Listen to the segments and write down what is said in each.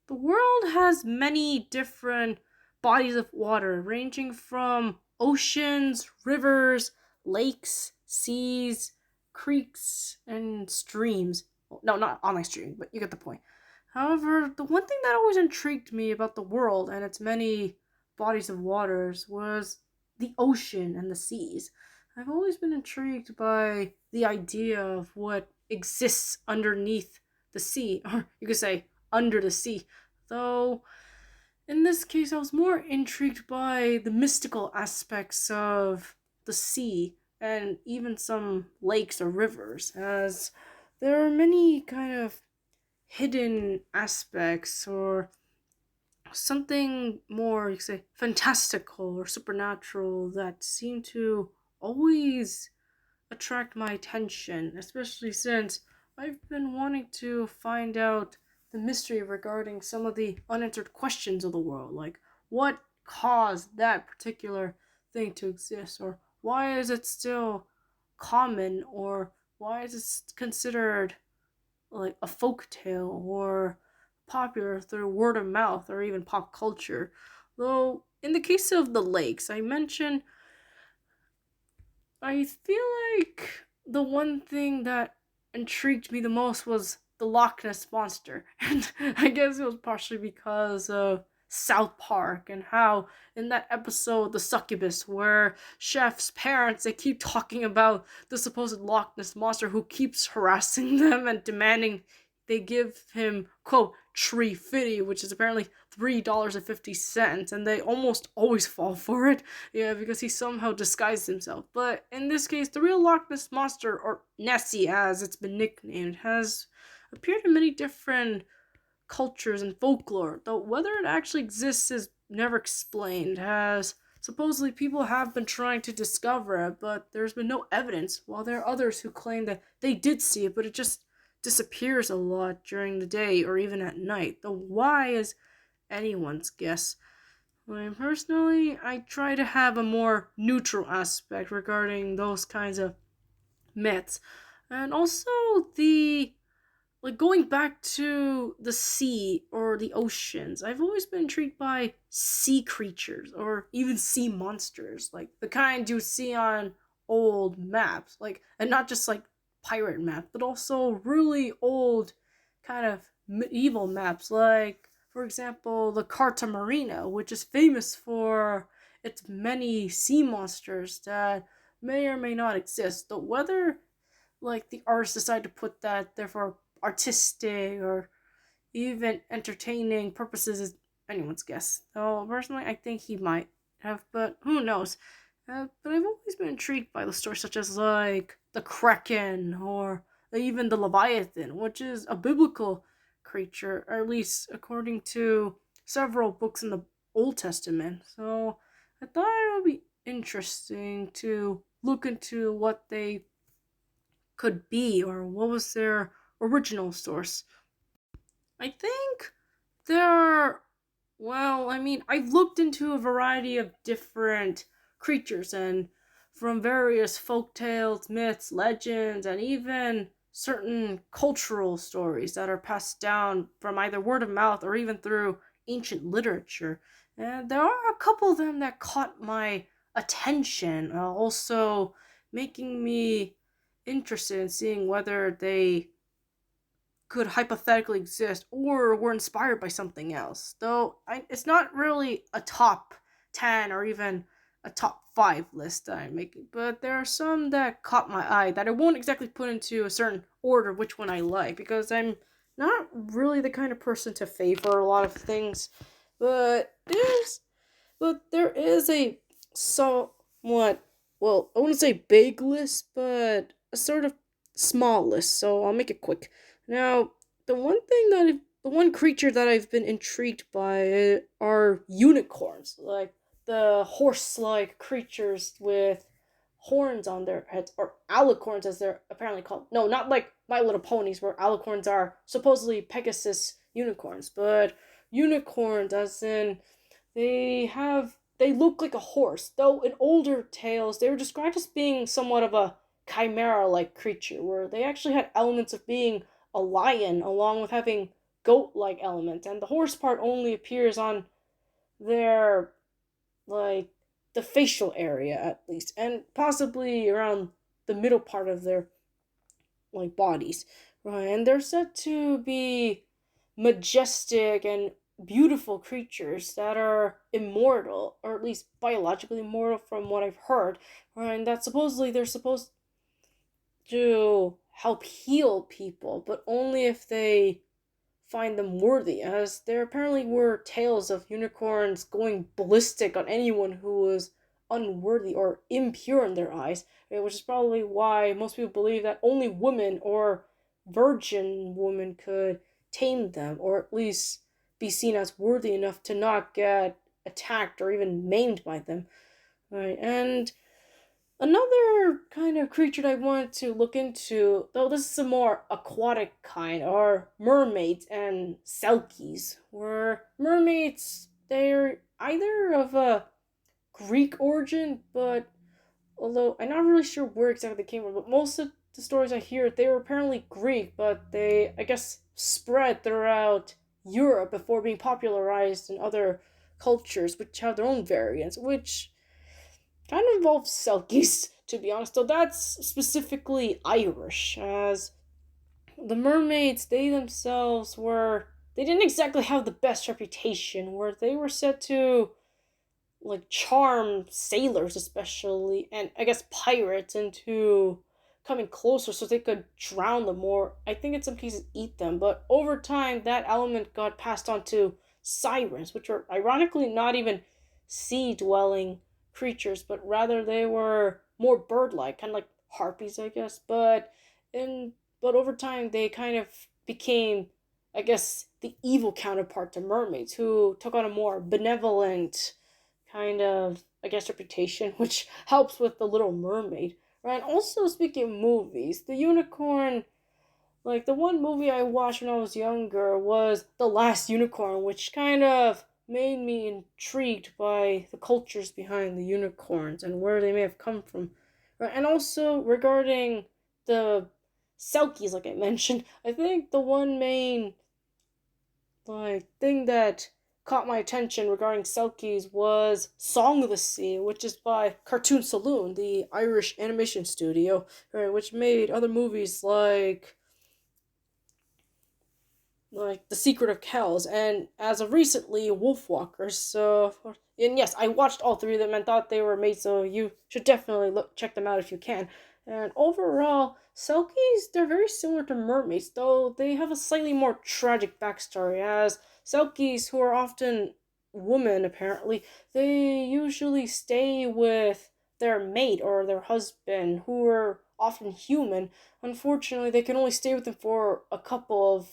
The world has many different bodies of water, ranging from oceans, rivers, lakes, seas, creeks, and streams. No, not online streams, but you get the point. However, the one thing that always intrigued me about the world and its many bodies of waters was the ocean and the seas. I've always been intrigued by the idea of what exists underneath the sea, or you could say under the sea. Though, in this case, I was more intrigued by the mystical aspects of the sea and even some lakes or rivers, as there are many kind of hidden aspects or something more, you could say, fantastical or supernatural that seem to always attract my attention, especially since I've been wanting to find out the mystery regarding some of the unanswered questions of the world, like what caused that particular thing to exist, or why is it still common, or why is it considered like a folk tale or popular through word of mouth or even pop culture. Though in the case of the lakes, I mentioned I feel like the one thing that intrigued me the most was the Loch Ness monster. And I guess it was partially because of South Park and how in that episode The Succubus where Chef's parents they keep talking about the supposed Loch Ness monster who keeps harassing them and demanding they give him quote tree fitty, which is apparently $3.50, and they almost always fall for it. Yeah, because he somehow disguised himself. But in this case, the real Loch Ness monster, or Nessie as it's been nicknamed, has appeared in many different cultures and folklore, though whether it actually exists is never explained, as supposedly people have been trying to discover it, but there's been no evidence, while there are others who claim that they did see it, but it just disappears a lot during the day or even at night. The why is anyone's guess. Personally, I try to have a more neutral aspect regarding those kinds of myths. And also the like going back to the sea or the oceans, I've always been intrigued by sea creatures or even sea monsters, like the kind you see on old maps, like and not just like pirate maps, but also really old kind of medieval maps, like for example the Carta Marina, which is famous for its many sea monsters that may or may not exist. Though whether like the artist decide to put that there for artistic or even entertaining purposes is anyone's guess. Though personally, I think he might have, but who knows? But I've always been intrigued by the stories such as like the Kraken or even the Leviathan, which is a biblical creature, or at least according to several books in the Old Testament. So I thought it would be interesting to look into what they could be or what was their original source. I think there are, well, I mean, I've looked into a variety of different creatures and from various folk tales, myths, legends, and even certain cultural stories that are passed down from either word of mouth or even through ancient literature. And there are a couple of them that caught my attention, also making me interested in seeing whether they could hypothetically exist or were inspired by something else. Though it's not really a top 10 or even a top 5 list that I'm making, but there are some that caught my eye that I won't exactly put into a certain order which one I like because I'm not really the kind of person to favor a lot of things. But there is a somewhat, well, I wouldn't say big list, but a sort of small list, so I'll make it quick. Now, the one creature that I've been intrigued by are unicorns, like the horse-like creatures with horns on their heads, or alicorns as they're apparently called. No, not like My Little Ponies, where alicorns are supposedly Pegasus unicorns, but unicorns as in they look like a horse, though in older tales they were described as being somewhat of a chimera like creature, where they actually had elements of being a lion along with having goat-like element, and the horse part only appears on their, like, the facial area at least, and possibly around the middle part of their, like, bodies, right? And they're said to be majestic and beautiful creatures that are immortal, or at least biologically immortal from what I've heard, right? And that supposedly they're supposed to help heal people, but only if they find them worthy, as there apparently were tales of unicorns going ballistic on anyone who was unworthy or impure in their eyes, right, which is probably why most people believe that only women or virgin women could tame them, or at least be seen as worthy enough to not get attacked or even maimed by them. Right, and another kind of creature that I wanted to look into, though this is a more aquatic kind, are mermaids and selkies. Where mermaids, they're either of a Greek origin, but although I'm not really sure where exactly they came from, but most of the stories I hear, they were apparently Greek, but they, I guess, spread throughout Europe before being popularized in other cultures, which have their own variants, which kind of involves Selkies, to be honest, though that's specifically Irish, as the mermaids, they themselves were. They didn't exactly have the best reputation, where they were said to, like, charm sailors, especially, and I guess pirates, into coming closer so they could drown them, or I think in some cases eat them. But over time, that element got passed on to sirens, which are ironically not even sea dwelling creatures, but rather they were more bird like, kind of like harpies, I guess. In but over time, they kind of became, I guess, the evil counterpart to mermaids, who took on a more benevolent kind of, I guess, reputation, which helps with the Little Mermaid. Right. And also, speaking of movies, the unicorn, like, the one movie I watched when I was younger was The Last Unicorn, which kind of made me intrigued by the cultures behind the unicorns and where they may have come from. Right. And also regarding the Selkies, like I mentioned, I think the one main, like, thing that caught my attention regarding Selkies was Song of the Sea, which is by Cartoon Saloon, the Irish animation studio, right, which made other movies like The Secret of Kells, and as of recently, Wolfwalkers. So, and yes, I watched all three of them and thought they were amazing. So you should definitely check them out if you can. And overall, Selkies, they're very similar to mermaids, though they have a slightly more tragic backstory. As Selkies, who are often women, apparently, they usually stay with their mate or their husband, who are often human. Unfortunately, they can only stay with them for a couple of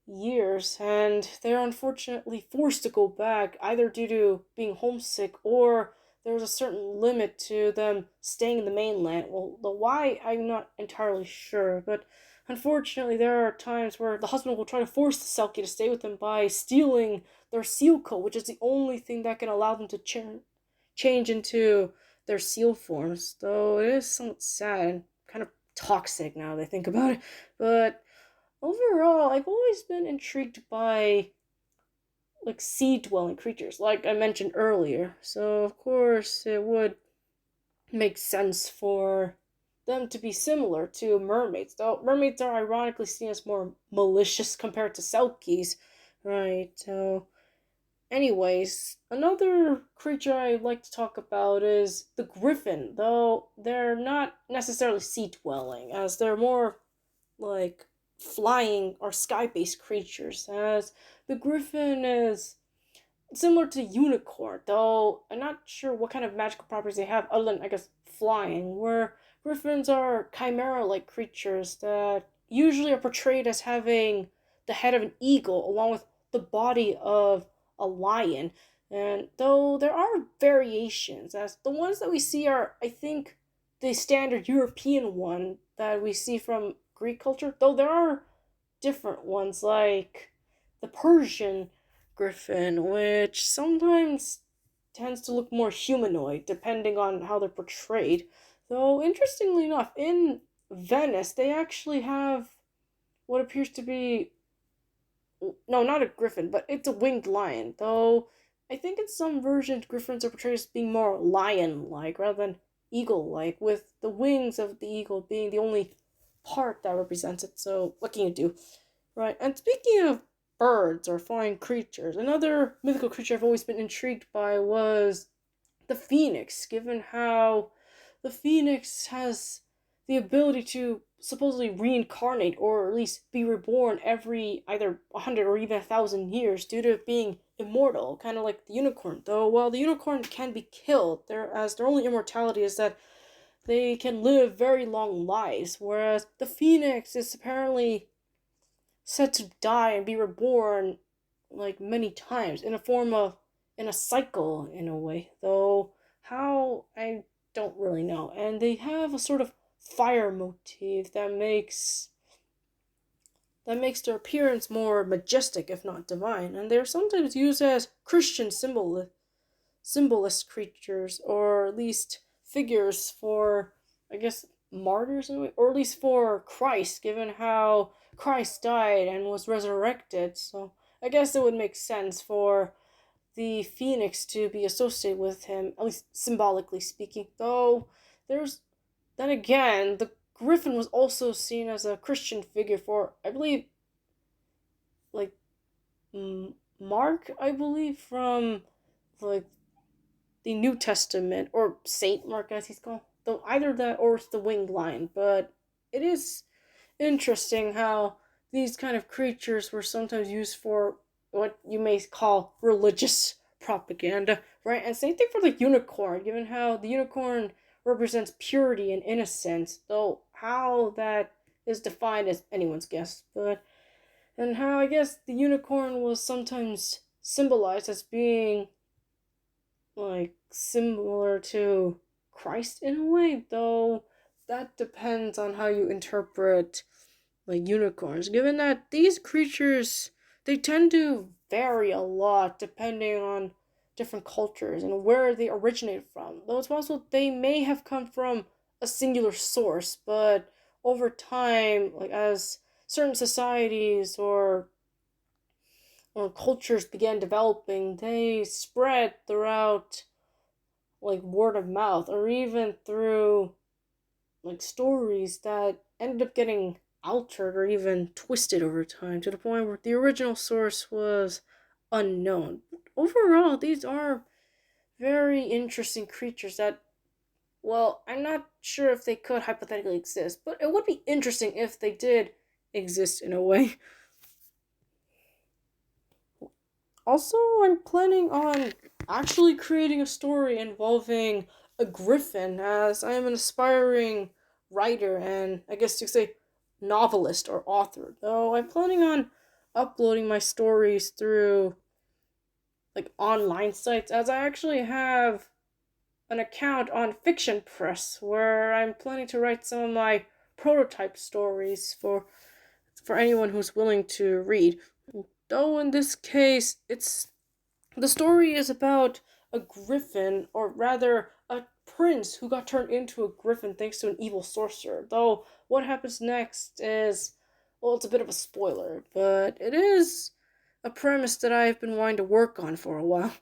years, and they're unfortunately forced to go back either due to being homesick, or there's a certain limit to them staying in the mainland. Well, the why, I'm not entirely sure, but unfortunately there are times where the husband will try to force the Selkie to stay with him by stealing their seal coat, which is the only thing that can allow them to change into their seal forms, though it is somewhat sad and kind of toxic now that I think about it. But overall, I've always been intrigued by, like, sea dwelling creatures, like I mentioned earlier. So of course it would make sense for them to be similar to mermaids, though mermaids are ironically seen as more malicious compared to Selkies, right? So anyways, another creature I'd like to talk about is the griffin, though they're not necessarily sea dwelling, as they're more like flying or sky based creatures, as the griffin is similar to unicorn, though I'm not sure what kind of magical properties they have other than, I guess, flying, where griffins are chimera like creatures that usually are portrayed as having the head of an eagle along with the body of a lion. And though there are variations, as the ones that we see are, I think, the standard European one that we see from Greek culture, though there are different ones like the Persian griffin, which sometimes tends to look more humanoid depending on how they're portrayed. Though, interestingly enough, in Venice, they actually have what appears to be no, not a griffin, but it's a winged lion. Though I think in some versions, griffins are portrayed as being more lion-like rather than eagle-like, with the wings of the eagle being the only part that represents it. So what can you do, right? And speaking of birds or flying creatures, another mythical creature I've always been intrigued by was the phoenix, given how the phoenix has the ability to supposedly reincarnate or at least be reborn every either 100 or even 1,000 years due to being immortal, kind of like the unicorn. Though while the unicorn can be killed, their only immortality is that they can live very long lives, whereas the phoenix is apparently said to die and be reborn like many times in a form of in a cycle in a way, though how I don't really know. And they have a sort of fire motif that makes their appearance more majestic if not divine, and they're sometimes used as Christian symbolist creatures, or at least figures for, I guess, martyrs in a way, or at least for Christ, given how Christ died and was resurrected. So I guess it would make sense for the phoenix to be associated with him, at least symbolically speaking. Though there's then again, the griffin was also seen as a Christian figure for, I believe, like Mark, I believe, from like the New Testament, or Saint Mark as he's called. Though either that or it's the winged lion. But it is interesting how these kind of creatures were sometimes used for what you may call religious propaganda, right? And same thing for the unicorn, given how the unicorn represents purity and innocence, though how that is defined as anyone's guess. But and how I guess the unicorn was sometimes symbolized as being like similar to Christ in a way, though that depends on how you interpret like unicorns, given that these creatures they tend to vary a lot depending on different cultures and where they originated from. Though it's possible they may have come from a singular source, but over time, like as certain societies or cultures began developing, they spread throughout like word of mouth or even through like stories that ended up getting altered or even twisted over time to the point where the original source was unknown. Overall, these are very interesting creatures that, well, I'm not sure if they could hypothetically exist, but it would be interesting if they did exist in a way. Also, I'm planning on actually creating a story involving a griffin, as I am an aspiring writer and I guess you could say novelist or author. Though I'm planning on uploading my stories through like online sites, as I actually have an account on Fiction Press where I'm planning to write some of my prototype stories for anyone who's willing to read. Though in this case, it's the story is about a griffin, or rather, a prince who got turned into a griffin thanks to an evil sorcerer. Though, what happens next is, well, it's a bit of a spoiler, but it is a premise that I've been wanting to work on for a while.